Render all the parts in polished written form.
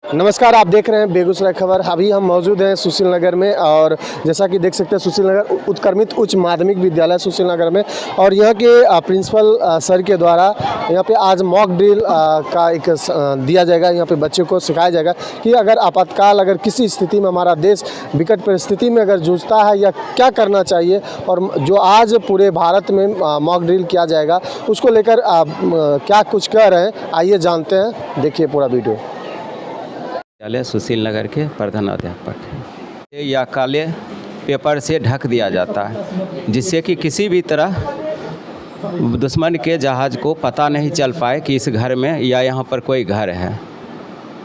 नमस्कार, आप देख रहे हैं बेगूसराय खबर। अभी हम मौजूद हैं सुशील नगर में और जैसा कि देख सकते हैं सुशील नगर उत्क्रमित उच्च माध्यमिक विद्यालय सुशील नगर में, और यहाँ के प्रिंसिपल सर के द्वारा यहाँ पे आज मॉक ड्रिल का एक दिया जाएगा। यहाँ पे बच्चों को सिखाया जाएगा कि अगर आपातकाल अगर किसी स्थिति में हमारा देश विकट परिस्थिति में अगर जूझता है या क्या करना चाहिए, और जो आज पूरे भारत में मॉक ड्रिल किया जाएगा उसको लेकर क्या कुछ कह रहे हैं, आइए जानते हैं, देखिए पूरा वीडियो। विद्यालय सुशील नगर के प्रधानाध्यापक हैं। या काले पेपर से ढक दिया जाता है जिससे कि किसी भी तरह दुश्मन के जहाज़ को पता नहीं चल पाए कि इस घर में या यहाँ पर कोई घर है।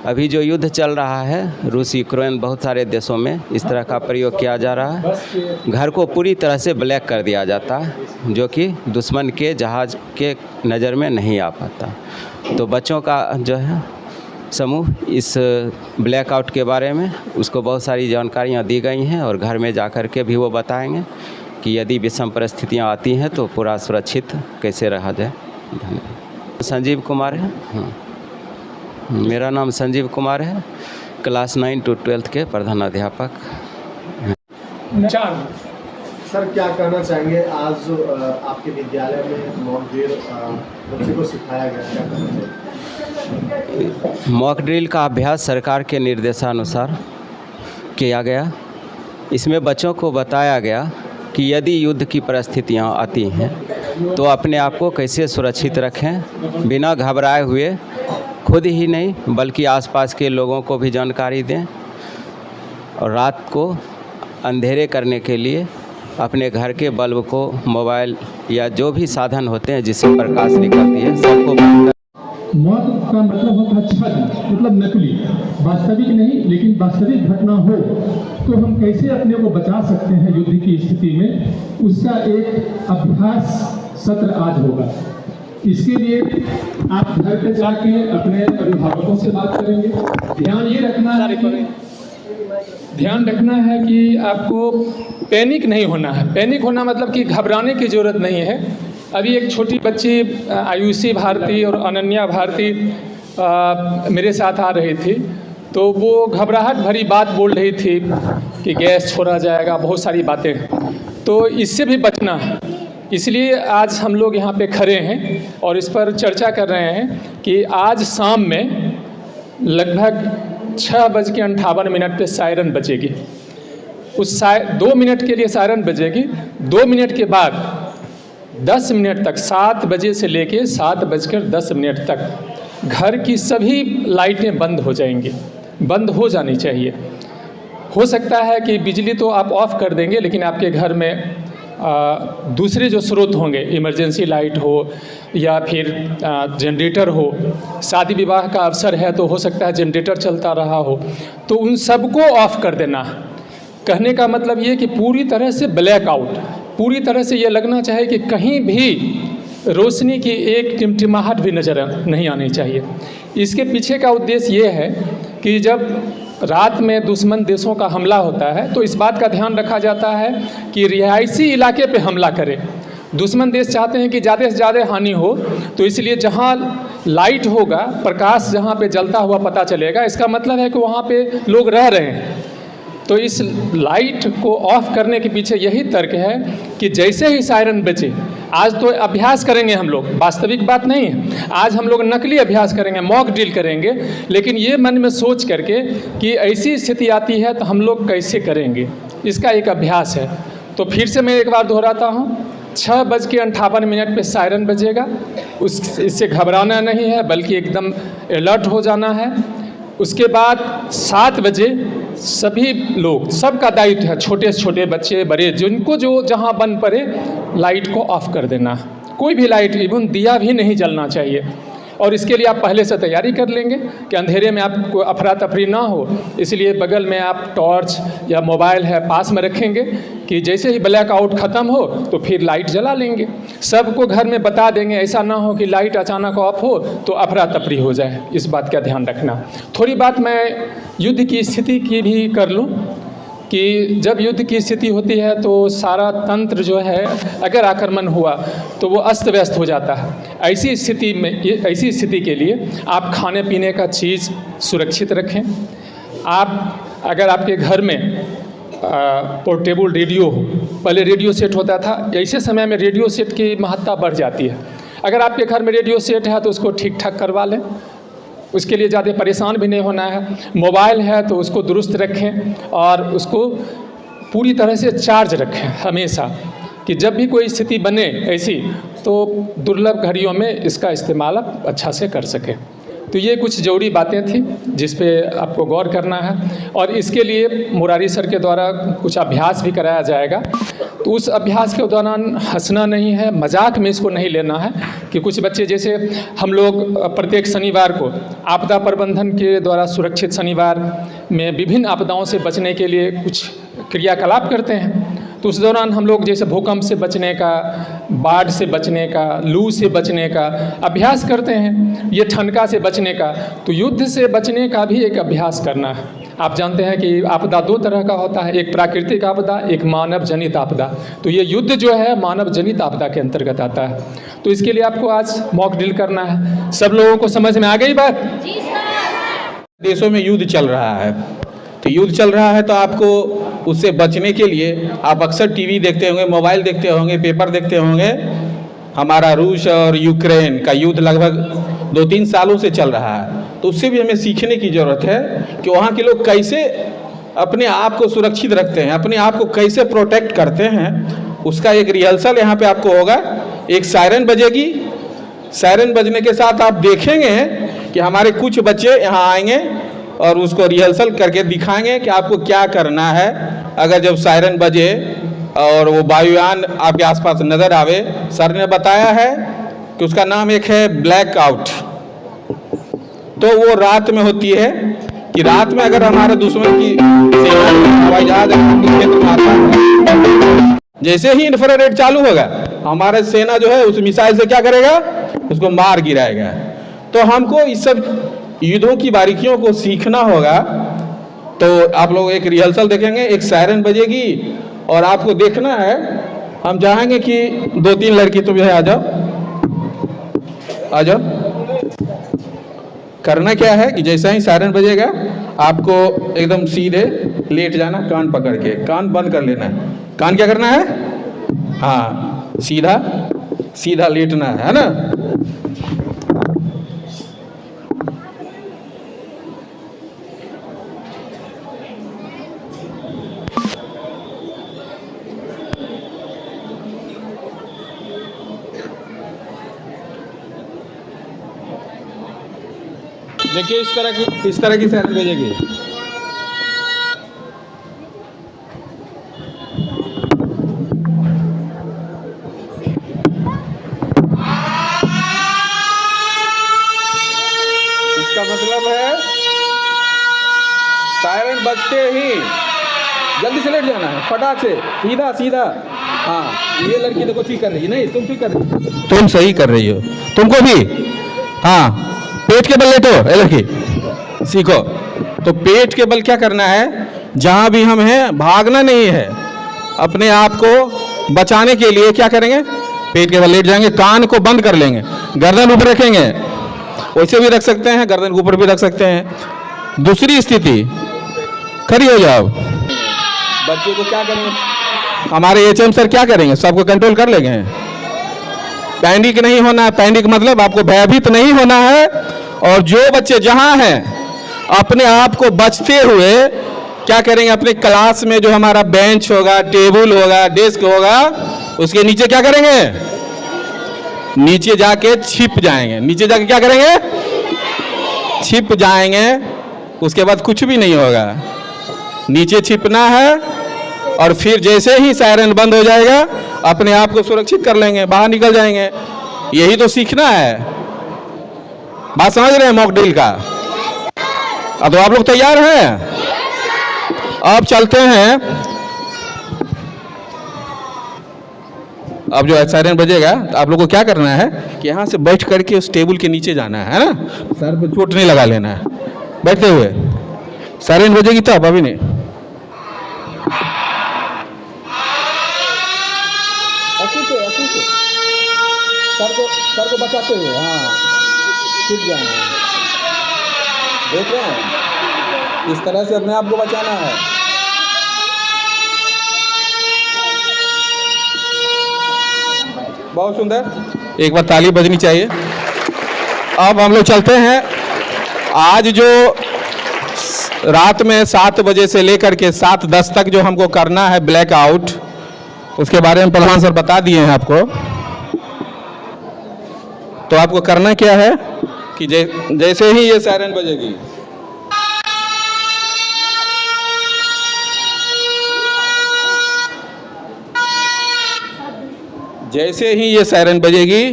अभी जो युद्ध चल रहा है रूस यूक्रेन बहुत सारे देशों में इस तरह का प्रयोग किया जा रहा है। घर को पूरी तरह से ब्लैक कर दिया जाता है जो कि दुश्मन के जहाज़ के नज़र में नहीं आ पाता। तो बच्चों का जो है समूह इस ब्लैकआउट के बारे में उसको बहुत सारी जानकारियाँ दी गई हैं और घर में जाकर के भी वो बताएंगे कि यदि विषम परिस्थितियाँ आती हैं तो पूरा सुरक्षित कैसे रहा जाए। संजीव कुमार है। मेरा नाम संजीव कुमार है, क्लास 9 to 12 के प्रधानाध्यापक। सर क्या कहना चाहेंगे, आज जो आपके विद्यालय में मॉक ड्रिल बच्चे को सिखाया गया, क्या कहना चाहिए? मॉक ड्रिल का अभ्यास सरकार के निर्देशानुसार किया गया। इसमें बच्चों को बताया गया कि यदि युद्ध की परिस्थितियां आती हैं तो अपने आप को कैसे सुरक्षित रखें, बिना घबराए हुए खुद ही नहीं बल्कि आसपास के लोगों को भी जानकारी दें, और रात को अंधेरे करने के लिए अपने घर के बल्ब को, मोबाइल या जो भी साधन होते हैं जिससे प्रकाश निकलती है सबको। मौत का मतलब होता है छद्म, मतलब नकली, वास्तविक नहीं, लेकिन वास्तविक घटना हो तो हम कैसे अपने को बचा सकते हैं युद्ध की स्थिति में, उसका एक अभ्यास सत्र आज होगा। इसके लिए आप घर पे जाके अपने अभिभावकों से बात करेंगे। ध्यान रखना है कि आपको पैनिक नहीं होना है। पैनिक होना मतलब कि घबराने की ज़रूरत नहीं है। अभी एक छोटी बच्ची आयुषी भारती और अनन्या भारती मेरे साथ आ रही थी, तो वो घबराहट भरी बात बोल रही थी कि गैस छोड़ा जाएगा, बहुत सारी बातें। तो इससे भी बचना है, इसलिए आज हम लोग यहाँ पे खड़े हैं और इस पर चर्चा कर रहे हैं कि आज शाम में लगभग 6:58 पे सायरन बजेगी। उस 2 मिनट के लिए सायरन बजेगी। 2 मिनट के बाद 10 मिनट तक, 7 बजे से लेके 7:10 तक घर की सभी लाइटें बंद हो जाएंगी, बंद हो जानी चाहिए। हो सकता है कि बिजली तो आप ऑफ कर देंगे, लेकिन आपके घर में दूसरे जो स्रोत होंगे, इमरजेंसी लाइट हो या फिर जनरेटर हो, शादी विवाह का अवसर है तो हो सकता है जनरेटर चलता रहा हो, तो उन सबको ऑफ कर देना। कहने का मतलब ये कि पूरी तरह से ब्लैकआउट, पूरी तरह से ये लगना चाहिए कि कहीं भी रोशनी की एक टिमटिमाहट भी नज़र नहीं आनी चाहिए। इसके पीछे का उद्देश्य ये है कि जब रात में दुश्मन देशों का हमला होता है तो इस बात का ध्यान रखा जाता है कि रिहायशी इलाके पे हमला करे। दुश्मन देश चाहते हैं कि ज़्यादा से ज़्यादा हानि हो, तो इसलिए जहाँ लाइट होगा, प्रकाश जहाँ पे जलता हुआ पता चलेगा, इसका मतलब है कि वहाँ पे लोग रह रहे हैं। तो इस लाइट को ऑफ करने के पीछे यही तर्क है कि जैसे ही सायरन बजे, आज तो अभ्यास करेंगे हम लोग, वास्तविक बात नहीं है, आज हम लोग नकली अभ्यास करेंगे, मॉक ड्रिल करेंगे, लेकिन ये मन में सोच करके कि ऐसी स्थिति आती है तो हम लोग कैसे करेंगे, इसका एक अभ्यास है। तो फिर से मैं एक बार दोहराता हूँ, 6:58 पे सायरन बजेगा। इससे घबराना नहीं है बल्कि एकदम अलर्ट हो जाना है। उसके बाद 7 बजे सभी लोग, सबका दायित्व है, छोटे से छोटे बच्चे, बड़े, जिनको जो जहाँ बन पड़े लाइट को ऑफ कर देना। कोई भी लाइट, इवन दिया भी नहीं जलना चाहिए। और इसके लिए आप पहले से तैयारी कर लेंगे कि अंधेरे में आपको अफरा तफरी ना हो, इसलिए बगल में आप टॉर्च या मोबाइल है पास में रखेंगे कि जैसे ही ब्लैकआउट ख़त्म हो तो फिर लाइट जला लेंगे। सबको घर में बता देंगे, ऐसा ना हो कि लाइट अचानक ऑफ हो तो अफरा तफरी हो जाए, इस बात का ध्यान रखना। थोड़ी बात मैं युद्ध की स्थिति की भी कर लूँ कि जब युद्ध की स्थिति होती है तो सारा तंत्र जो है अगर आक्रमण हुआ तो वो अस्त व्यस्त हो जाता है। ऐसी स्थिति के लिए आप खाने पीने का चीज़ सुरक्षित रखें। आप अगर आपके घर में पोर्टेबल रेडियो हो, पहले रेडियो सेट होता था, ऐसे समय में रेडियो सेट की महत्ता बढ़ जाती है। अगर आपके घर में रेडियो सेट है तो उसको ठीक ठाक करवा लें, उसके लिए ज़्यादा परेशान भी नहीं होना है। मोबाइल है तो उसको दुरुस्त रखें और उसको पूरी तरह से चार्ज रखें हमेशा, कि जब भी कोई स्थिति बने ऐसी तो दुर्लभ घड़ियों में इसका इस्तेमाल आप अच्छा से कर सकें। तो ये कुछ ज़रूरी बातें थी जिस पे आपको गौर करना है, और इसके लिए मुरारी सर के द्वारा कुछ अभ्यास भी कराया जाएगा। तो उस अभ्यास के दौरान हंसना नहीं है, मजाक में इसको नहीं लेना है कि कुछ बच्चे, जैसे हम लोग प्रत्येक शनिवार को आपदा प्रबंधन के द्वारा सुरक्षित शनिवार में विभिन्न आपदाओं से बचने के लिए कुछ क्रियाकलाप करते हैं। तो उस दौरान हम लोग जैसे भूकंप से बचने का, बाढ़ से बचने का, लू से बचने का अभ्यास करते हैं, ये ठनका से बचने का। तो युद्ध से बचने का भी एक अभ्यास करना है। आप जानते हैं कि आपदा दो तरह का होता है, एक प्राकृतिक आपदा, एक मानव जनित आपदा। तो ये युद्ध जो है मानव जनित आपदा के अंतर्गत आता है। तो इसके लिए आपको आज मॉक ड्रिल करना है। सब लोगों को समझ में आ गई बात? देशों में युद्ध चल रहा है, तो युद्ध चल रहा है तो आपको उससे बचने के लिए आप अक्सर टीवी देखते होंगे, मोबाइल देखते होंगे, पेपर देखते होंगे। हमारा रूस और यूक्रेन का युद्ध लगभग 2-3 सालों से चल रहा है, तो उससे भी हमें सीखने की ज़रूरत है कि वहाँ के लोग कैसे अपने आप को सुरक्षित रखते हैं, अपने आप को कैसे प्रोटेक्ट करते हैं। उसका एक रिहर्सल यहाँ पे आपको होगा। एक सायरन बजेगी, सायरन बजने के साथ आप देखेंगे कि हमारे कुछ बच्चे यहाँ आएंगे और उसको रिहर्सल करके दिखाएंगे कि आपको क्या करना है। अगर जब सायरन बजे और वो वायुयान आपके आसपास नज़र आवे, सर ने बताया है कि उसका नाम एक है ब्लैक आउट। तो वो रात में होती है कि रात में अगर हमारे दुश्मन की सेना हवाई जहाज क्षेत्र में आता है, जैसे ही इंफ्रारेड चालू होगा हमारा सेना जो है उस मिसाइल से क्या करेगा, उसको मार गिराएगा। तो हमको इस सब युद्धों की बारीकियों को सीखना होगा। तो आप लोग एक रिहर्सल देखेंगे, एक सायरन बजेगी और आपको देखना है। हम चाहेंगे कि 2-3 लड़की तुम जो है आ जाओ। करना क्या है कि जैसा ही सायरन बजेगा आपको एकदम सीधे लेट जाना, कान पकड़ के, कान बंद कर लेना है। कान क्या करना है? हाँ, सीधा सीधा लेटना है ना। देखिए इस तरह की सायरन बजेगी। इसका मतलब है सायरन बजते ही जल्दी से लेट जाना है, फटाक से, सीधा सीधा। हाँ, ये लड़की देखो ठीक कर रही है, नहीं तुम ठीक कर रही हो, तुम सही कर रही हो, तुमको भी। हाँ, पेट के बल लेटो, ए लड़की सीखो। तो पेट के बल क्या करना है, जहां भी हम हैं भागना नहीं है, अपने आप को बचाने के लिए क्या करेंगे, पेट के बल लेट जाएंगे, कान को बंद कर लेंगे, गर्दन ऊपर रखेंगे, वैसे भी रख सकते हैं, गर्दन ऊपर भी रख सकते हैं। दूसरी स्थिति, खड़ी हो जाओ। बच्चे को क्या करेंगे, हमारे एचएम सर क्या करेंगे, सबको कंट्रोल कर लेंगे। पैनिक नहीं होना है, पैनिक मतलब आपको भयभीत नहीं होना है। और जो बच्चे जहां हैं अपने आप को बचते हुए क्या करेंगे, अपने क्लास में जो हमारा बेंच होगा, टेबल होगा, डेस्क होगा, उसके नीचे क्या करेंगे, नीचे जाके छिप जाएंगे। नीचे जाके क्या करेंगे, छिप जाएंगे। उसके बाद कुछ भी नहीं होगा, नीचे छिपना है और फिर जैसे ही सायरन बंद हो जाएगा अपने आप को सुरक्षित कर लेंगे, बाहर निकल जाएंगे। यही तो सीखना है। बात समझ रहे हैं मॉक ड्रिल का? अब तो आप लोग तैयार हैं? अब चलते हैं। अब जो सायरन बजेगा तो आप लोग को क्या करना है कि यहाँ से बैठ करके उस टेबल के नीचे जाना है ना, सर पे चोट नहीं लगा लेना है बैठते हुए। सायरन बजेगी तब, अभी नहीं। सर को बचाते हुए, हाँ, छूट जाना है। देख रहे हैं, इस तरह से अपने आप को बचाना है। बहुत सुंदर, एक बार ताली बजनी चाहिए। अब हम लोग चलते हैं। आज जो रात में 7 बजे से लेकर के 7:10 तक जो हमको करना है ब्लैकआउट, उसके बारे में पहलवान सर बता दिए हैं आपको। तो आपको करना क्या है कि जैसे ही ये सायरन बजेगी, जैसे ही ये सायरन बजेगी,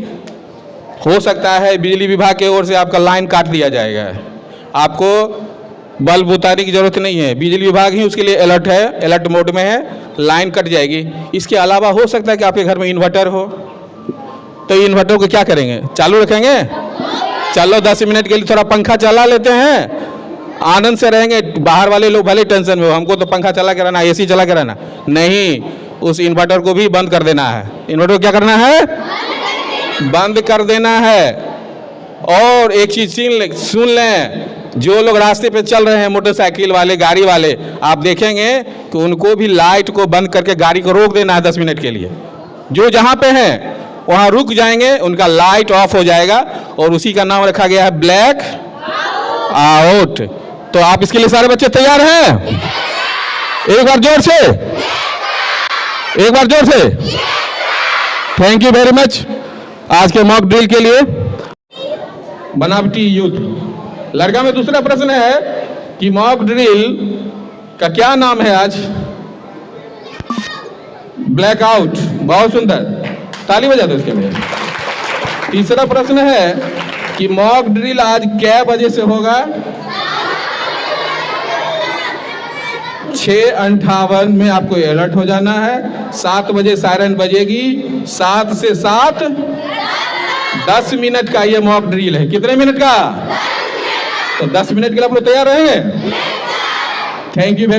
हो सकता है बिजली विभाग की ओर से आपका लाइन काट दिया जाएगा। आपको बल्ब उतारने की जरूरत नहीं है, बिजली विभाग ही उसके लिए अलर्ट है, अलर्ट मोड में है, लाइन कट जाएगी। इसके अलावा हो सकता है कि आपके घर में इन्वर्टर हो, तो इन्वर्टर को क्या करेंगे, चालू रखेंगे। चलो 10 मिनट के लिए थोड़ा पंखा चला लेते हैं, आनंद से रहेंगे। बाहर वाले लोग भले टेंशन में हो, हमको तो पंखा चला के रहना, एसी चला के रहना नहीं, उस इन्वर्टर को भी बंद कर देना है। इन्वर्टर को क्या करना है, बंद कर देना है। और एक चीज सुन लें, जो लोग रास्ते पे चल रहे हैं, मोटरसाइकिल वाले, गाड़ी वाले, आप देखेंगे कि उनको भी लाइट को बंद करके गाड़ी को रोक देना है 10 मिनट के लिए। जो जहां पे हैं वहां रुक जाएंगे, उनका लाइट ऑफ हो जाएगा, और उसी का नाम रखा गया है ब्लैक आउट। तो आप इसके लिए सारे बच्चे तैयार हैं? एक बार जोर से, एक बार जोर से। थैंक यू वेरी मच आज के मॉक ड्रिल के लिए। बनावटी यूथ लड़का में दूसरा प्रश्न है कि मॉक ड्रिल का क्या नाम है आज? ब्लैकआउट। बहुत सुंदर, ताली बजा दो इसके लिए। तीसरा प्रश्न है कि मॉक ड्रिल आज क्या बजे से होगा? 6:58 में आपको अलर्ट हो जाना है। 7 बजे सायरन बजेगी, 7 से 7 10 मिनट का ये मॉक ड्रिल है। कितने मिनट का? तो 10 मिनट के लिए आप लोग तैयार रहेंगे? Thank you very